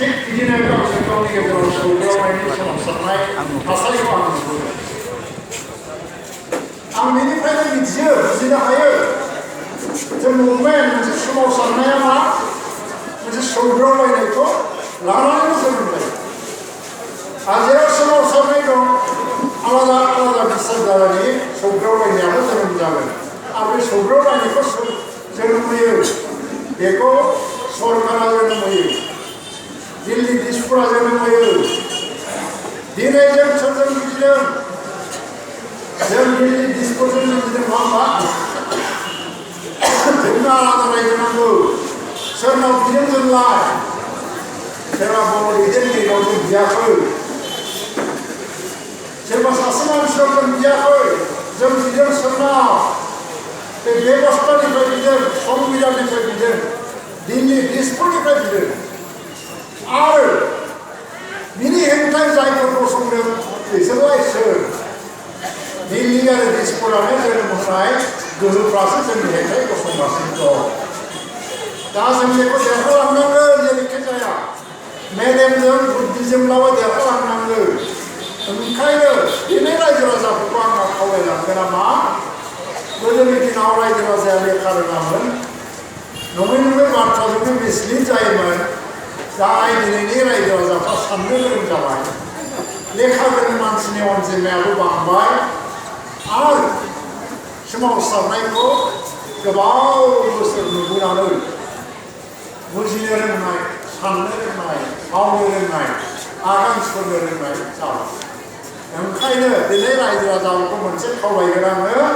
थिग बिदिनो गावजों गावनि गेजेराव सौग्रावनायनि सोमावसारनाय थासारिखौ आं नुबोदों। आं बेनिफ्रायनो मिथियो, बुजिनो हायो जे मुभमेन्ट मोनसे सोमावसारनाया मा मोनसे सौग्रावलायनायखौ लानानै जोनोम जायो। आरो जेराव सोमावसारनाय दं आलादा आलादा बिसारधारानि सौग्रावलायनायाबो जोनोम जागोन। आरो बे सौग्रावलायनायखौ जोनोम होयो बेखौ सरकारा जोनोम होयो, दिल्ली दिसपुरा जोनोम होयो। दिनै जों सोरजों मिथिदों? जों दिल्ली दिसपुरजों मिथिदों नङा होमबा? जोंनो आलादा रायजो नांगौ। सोरनाव बिदों जोंलाय? सोरबा बर' दैदेनगिरिनाव जों बियाखै, सोरबा सासे मानसिनाव जों बियाखै, जों बिदों सोरनाव? बे बेबस्थानिफ्राय बिदों, संबिधाननिफ्राय बिदों, दिल्ली दिसपुरनिफ्राय बिदों। आरो बिनि हेंथायै जायफोर गसंदों बिसोरलाय सोर? दिल्ली आरो दिसपुरानो जोनोम होनाय गोहोफ्रासो जोंनि हेंथायै गसंगासिनो दं। दा जों बेखौ देरहालांनांगोन जेरैखि जाया। मेलेमजों बुद्धिजोंब्लाबो देरहालांनांगोन। ओंखायनो दिनै रायजो राजाफोरखौ आंहा खावलायलांगोन मा? गोदोनि दिनाव रायजो राजाया लेखा रोङामोन, नङै नङै बाथ्राजोंनो मिसलिड जायोमोन। दा दिनैनि रायजो राजाफ्रा साननो गोरों जाबाय, लेखा गोरों मानसिनि अनजिमायाबो बांबाय आरो सोमावसारनायखौ गोबाव बोसोर नुबोनानै बुजिनो रोंनाय, साननो रोंनाय, मावनो रोंनाय, आगान सुरनो रोंनाय जाबाय। ओंखायनो दिनै रायजो राजाफोरखौ मोनसे खावलायगोन आङो,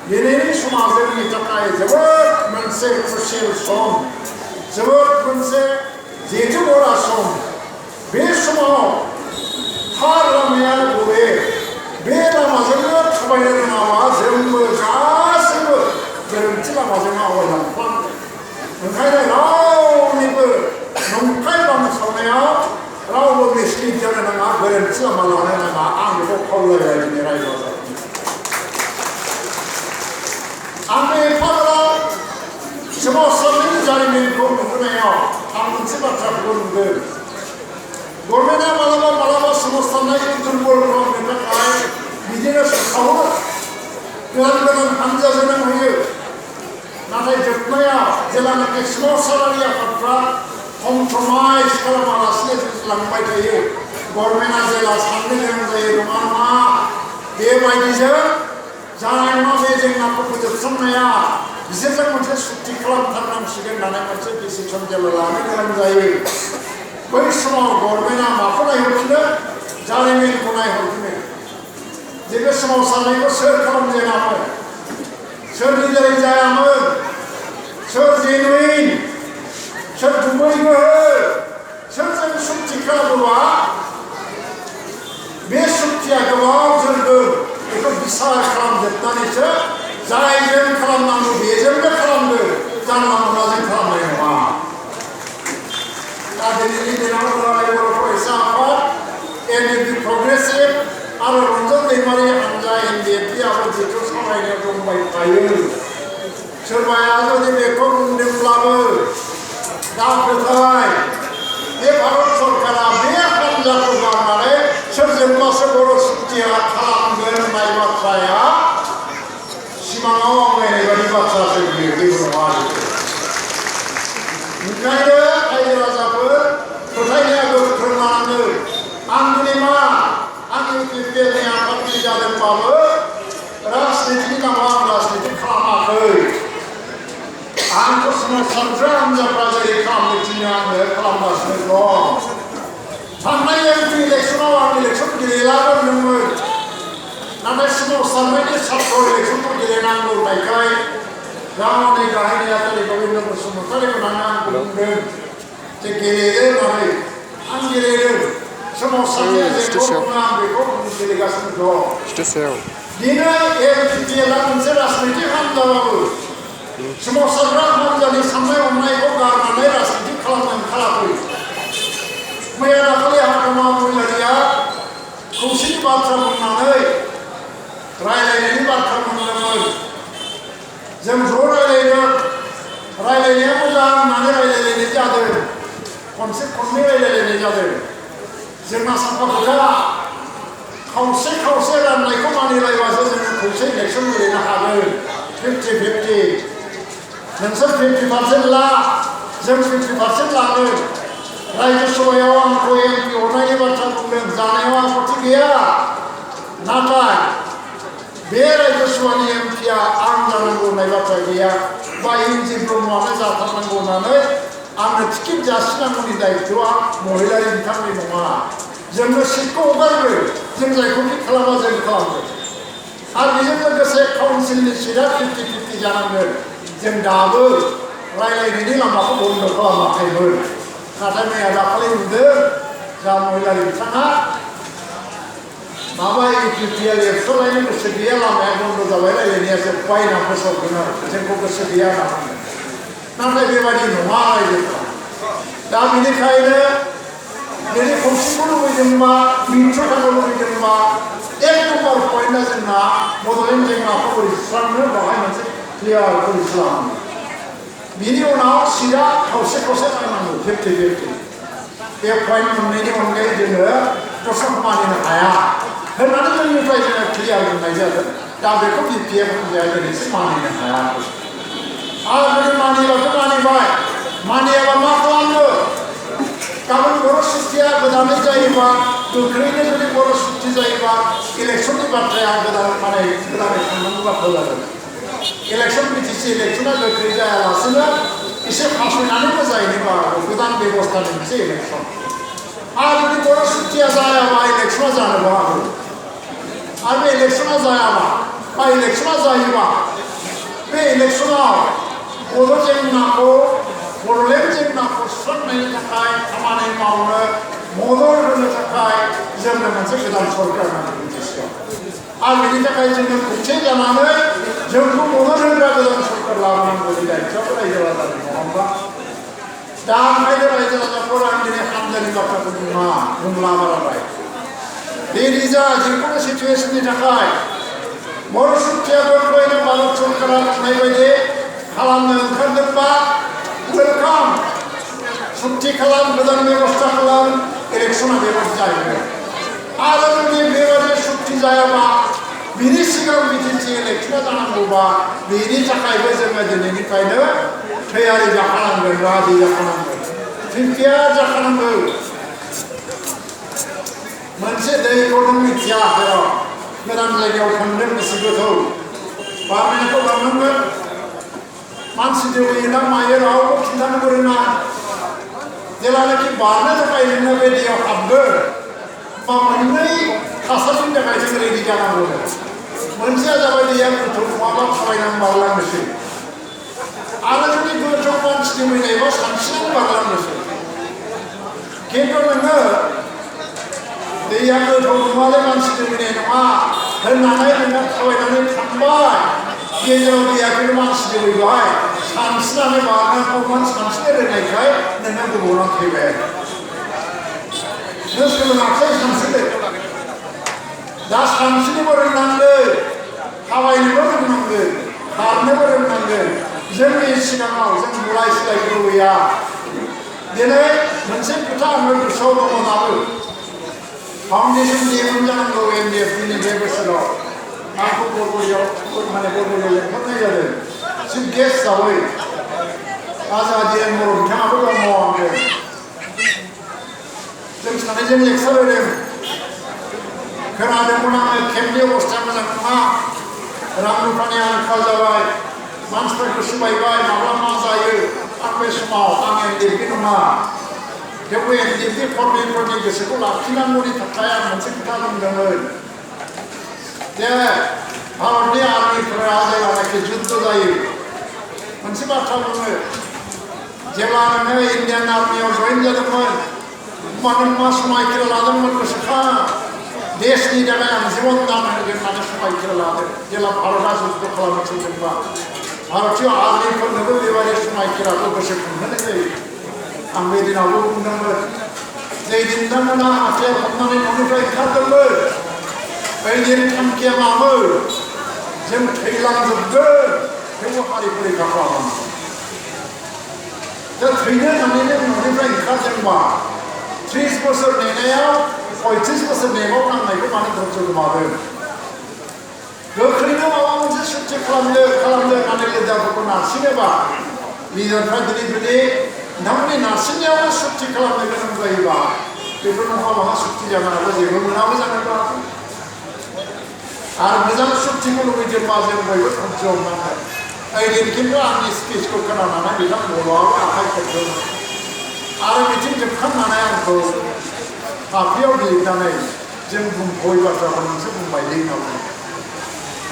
दिनैनि समा जोंनि थाखाय जोबोद मोनसे खुसिल सम, जोबोद मोनसे जेथो बरा सम। बे समाव थार लामाया बबे? बे लामाजोंनो थाबायनो रोङाबा जोंबो गासैबो गोरोन्थि लामाजों आवगायलांफ्लांगोन। ओंखायनो रावनिबो नंखाय बांसावनायाव रावबो मिसलिड जानो नाङा, गोरोन्थि लामा लानो नाङा। आं बेखौ खावलायबाय दिनै रायजो राजाफोरखौ। आं बे एफाग्राब सोमावसारनायनि जारिमिनखौ नुबोनायाव आं मोनसे बाथ्राखौ नुदों। गभर्नमेन्टआ मालाबा मालाबा सोमावसारनायखौ दुर्बल खालामनो थाखाय बिदिनो सावो, गोदान गोदान हानजा जोनोम होयो। नाथाय जोबनायाव जेब्लानाखि सोमावसारारि आफादफ्रा कमप्रमाइज खालामालासिनो लांबाय थायो, गभर्नमेन्टआ जेला साननो गोनां जायो नङा नङा बेबायदिजों जानाय नङा, बे जेंनाखौ फोजोबस्रांनाया बिसोरजों मोनसे सुक्ति खालामथारनांसिगोन होननानै मोनसे डिसिसन जेब्ला लानो गोनां जायो, बै समाव गभर्नमेन्टआ माखौ नायहरफिनो? जारिमिनखौ नायहरफिनो। जे बे सोमावसारनायखौ सोर खालामजेनामोन? सोरनि दारै जायामोन? सोर जेनुइन? सोर गुबै गोहो? सोरजों सुक्ति खालामोबा बे सुक्तिया गोबाव जोरगोन? बेखौ बिसार खालामजोबनानैसो जायजों खालामनांगौ बेजोंनो खालामदो, जानला मोनलाजों खालामनाय नङा। दा दिनैनि दिनाव दुलाराय बर' फरायसा आफाद, NUP प्रग्रेसिभ आरो रन्जन दैमारि हानजा NDFBआबो बेखौ सावरायनो दंबाय थायो। सोरबाया जुदि बेखौ बुंदोंब्लाबो दा फोथाय, बे भारत सरकारा बे हानजाखौ गारनानै सोरजोंबासो बर' सुक्तिया खालामगोन होननाय बाथ्राया सिमाङाव आवगायनाय बायदि बाथ्रासो बियो, जेबो नङा। ओंखायनो रायजो राजाफोर फोथायनाया गोख्रों लानांगोन। आं दिनै मा? आं UPPLनि आफादगिरि जादोंबाबो राजनितिनि नामाव आं राजनिति खालामाखै। आंखौ सोमावसारग्रा हान्जाफ्रा जेरै खालामनो थिनो आङो खालामगासिनो दं। थांनाय MP इलेक्सनाव आं इलेक्सन गेलेलाबोदोंमोन, नाथाय सोमावसारनायनि सात्र इलेक्सनखौ गेलेनांगौ होननायखाय गावनि गाहाय नेहाथारि गबिन्द बसुमतारी मोनहानो आंखौ बुंदों जे गेलेदो होननानै। आं गेलेदों। सोमावसारनाया जेखौ बुङो आं बेखौ गेलेगासिनो दं। दिनै LPPLआ मोनसे राजनितिक हान्जाबाबो सोमावसारग्रा हान्जानि साननाय हनायखौ गारनानै राजनिति खालामनो ओंखाराखै। मैया दाखालि हाग्रामा महिलारिया खौसेनि बाथ्रा बुंनानै रायलायनायनि बाथ्रा बुंदोंमोन। जों ज' रायलायदों, रायलायनाया मोजां होननानै रायलायनाय जादों। खनसे खननै रायलायलायनाय जादों जोंना साफा खोथा खावसे खावसे राननायखौ मानिलायबासो जोङो खौसे इलेक्सन गेलेनो हागोन 50-50 नोंसोर 50% ला जों 50% लागोन रायजो सभायाव आंखौ एमपि हरनायनि बाथ्रा बुंदों जानायाव आपत्ति गैया नाथाय बे रायजो सभानि एमपिआ आं जानांगौ होननाय बाथ्रा गैया बा इनजि ब्रह्मआनो जाथारनांगौ होननानै आंनो टिकेट जासिनांगौनि दायित्वआ महिलारि बिथांनि नङा जोंनो सिटखौ हगारगोन जों जायखौ थिग खालामा जों खालामगोन आरो बेजों लोगोसे काउन्सिलनि सिटआ 50-50 जानांगोन जों दाबो रायलायनायनि लामाखौ बन्द खालामाखैमोन नाथाय मैया दाखालि नुदों जा महिलारि बिथाङा माबा इउपिपिएल एक्सन लायनो गोसो गैया लामाया बन्द जाबाय रायलायनाया जोब्बाय होनना फोसावदों आरो जोंखौ गोसो गैया होनना बुंदों नाथाय बेबायदि नङा रायजोफ्रा दा बेनिखायनो दिनै खौसेखौ लुबैदोंबा मिन्थ्र थानो लुबैदोंबा एक नम्बर पइन्टआ जोंना बड'लेण्ड जेंनाखौ बोरै सुस्रांनो बाहाय मोनसे क्लियार बोरै खालामो बिनि उनाव सिटआ खावसे खावसे राननांगौ 50-50 बे पइन्ट मोननायनि अनगायै जोङो दस्राखौ मानिनो हाया होननानै जोंनिफ्राय जोङो क्लियार बुंनाय जादों दा बेखौ बिपिएफ हान्जाया दिनैसिम मानिनो हायाखै आरो जुदि मानिबाथ' मानिबाय मानियाबा मा खालामनो गाबोन बर' सुक्तिया गोदानै जायोबा गोख्रैनो जुदि बर' सुक्ति जायोबा इलेक्सननि बाथ्राया गोदानै थांनांगौ बाथ्रा जागोन इलेक्सन बिटिसि इलेक्सना गोख्रै जायालासेनो एसे फासयनानैबो जाहैनोबो हागौ गोदान बेबस्थानि मोनसे इलेक्सन आरो जुदि बर' सुक्तिया जायाबा इलेक्सना जानोबो हागौ आरो बे इलेक्सना जायाबा बा इलेक्सना जायोबा बे इलेक्सनाव बर' जेंनाखौ बड'लेण्ड जेंनाखौ सुस्रांनायनि थाखाय खामानि मावनो मदद होनो थाखाय जोंनो मोनसे गोदान सरकार नांगौ बिटिसिआव आरो बेनि थाखाय जोङो खौसे जानानै जोंखौ मदद होग्रा गोदान सरकार लाबोनांगौनि दायित्वआबो रायजो राजानि नङा होमबा दा ओंखायनो रायजो राजाफोरा दिनै हानजानि बाथ्राखौ बुंला बाराबाय दिनै जा जिखुनु सिचुवेसननि थाखाय बर' सुक्तिया गोख्रैनो भारत सरकारा बुंनाय बायदि खालामनो ओंखारदोंबा वेलकाम सुक्ति खालाम गोदान बेबस्था खालाम इलेक्सना बेबायदि जाहैगोन आरो जुदि बेबायदि सुक्ति जायाबा बिनि सिगां बिटिसि इलेक्सना जानांगौबा बेनि थाखायबो जोङो दिनैनिफ्रायनो थियारि जाखानांगोन राजि जाखानांगोन प्रिपेयार जाखानांगोन मोनसे दैखौ नों मिथिया जेराव गोदान जायगायाव थांनो गोसो गोथौ बारनायखौ बारनांगोन मानसि दोबैयोना मायो रावबो खिन्थानोबो रोङा जेब्लानाखि बारनो थाखाय नोङो बे दैयाव हाबगोन बा मोननै थासारिनि थाखाय जों रेडि जानांगौ मोनसेया जाबाय दैया गोथौ नङाबा थाबायनानै बारलांनोसै आरो जुदि गोथौ मानसि दोबैनायबा सानस्रिनानै बारलांनोसै खिन्थु नोङो दैया गोथौ नङालै मानसि दोबैनाय नङा होननानै नोङो थाबायनानै थांबाय गेजेराव दैया खिन्थु मानसि दोबैबाय सानस्रिनानै बारनांगौमोन सानस्रिनो रोंनायखाय नोङो गब'नानै थैबाय नों सोलोङाखै सानस्रिनो दा सानस्रिनोबो रोंनांगोन थाबायनोबो रोंनांगोन खारनोबो रोंनांगोन जोंनि सिगाङाव जों बुलाय सोलायखौ लुबैया दिनै मोनसे खोथा आङो गोसोआव दङ दाबो फाउन्डेसन दिहुन जानांगौ एमडिएफनि बे बोसोराव आंखौ बरग'लियाव लेंहरनाय जादों चिफ गेस्ट हिसाबै आजादि बर' बिथाङाबो दङ आंजों जों सानैजों लेक्सार होदों खोनादोंमोन आङो केम्पनि अबस्थाया मोजां नङा रां रुफानि आंखाल जाबाय मानसिफ्रा गोसो बायबाय माब्ला मा जायो आं बे समाव आं एमडिएफनि नङा थेवबो एमडिएफनि कर्मिफोरनि गोसोखौ लाखिनांगौनि थाखाय आं मोनसे खोथा बुंदोंमोन जे भारतनि आर्मिफोरा जेब्लानाखि जुद्ध जायो मोनसे बाथ्रा बुङो जेब्ला नोङो इण्डियान आर्मियाव जइन जादोंमोन होमबा नों मा समायखिरा लादोंमोन गोसोखां देशनि थाखाय आं जिबन दान होगोन होननानै समायखिरा लादों जेब्ला भारतआ जुद्ध खालामनो थिनदोंबा भारतीय आर्मिफोरनोबो बेबायदि समायखिराखौ गोसोखांहोनाय जायो आं बे दिनावबो बुंदोंमोन जे दिन बिथांमोना हाथियार हमनानै न'निफ्राय ओंखारदोंमोन बै दिन थांखिया मामोन जों थैलांजोबगोन थेवबो हारिखौ रैखा खालामनांगौ दा थैनो होननानै नों न'निफ्राय ओंखारदोंबा बोसोर नेनायाव 35 बोसोर नेबावनांनायखौ मानो धैर्य गोमादों गोख्रैनो माबा मोनसे सुक्ति खालामनो होननानै लिडारफोरखौ नारसिनोबा लिडारफ्रा दिनै नोंथांमोननि नारसिननायावनो सुक्ति खालामनो गोनां जायोबा बेफोर नङा सुक्ति जानो हागौ जेबो मोनाबो जानोबा आरो मोजां सुक्तिखौ लुबैदोंबा जों बयबो धैर्य हमनांगोन ओइदिन खिन्थु आंनि स्पिचखौ खोनानानै बिथां बर'आबो आखाइ खबदों आरो मिथिं जोबखांनानै आंखौ फाफ्लियाव लिरनानै जों गय बाथ्राखौ नोंसो बुंबाय होनना बुङो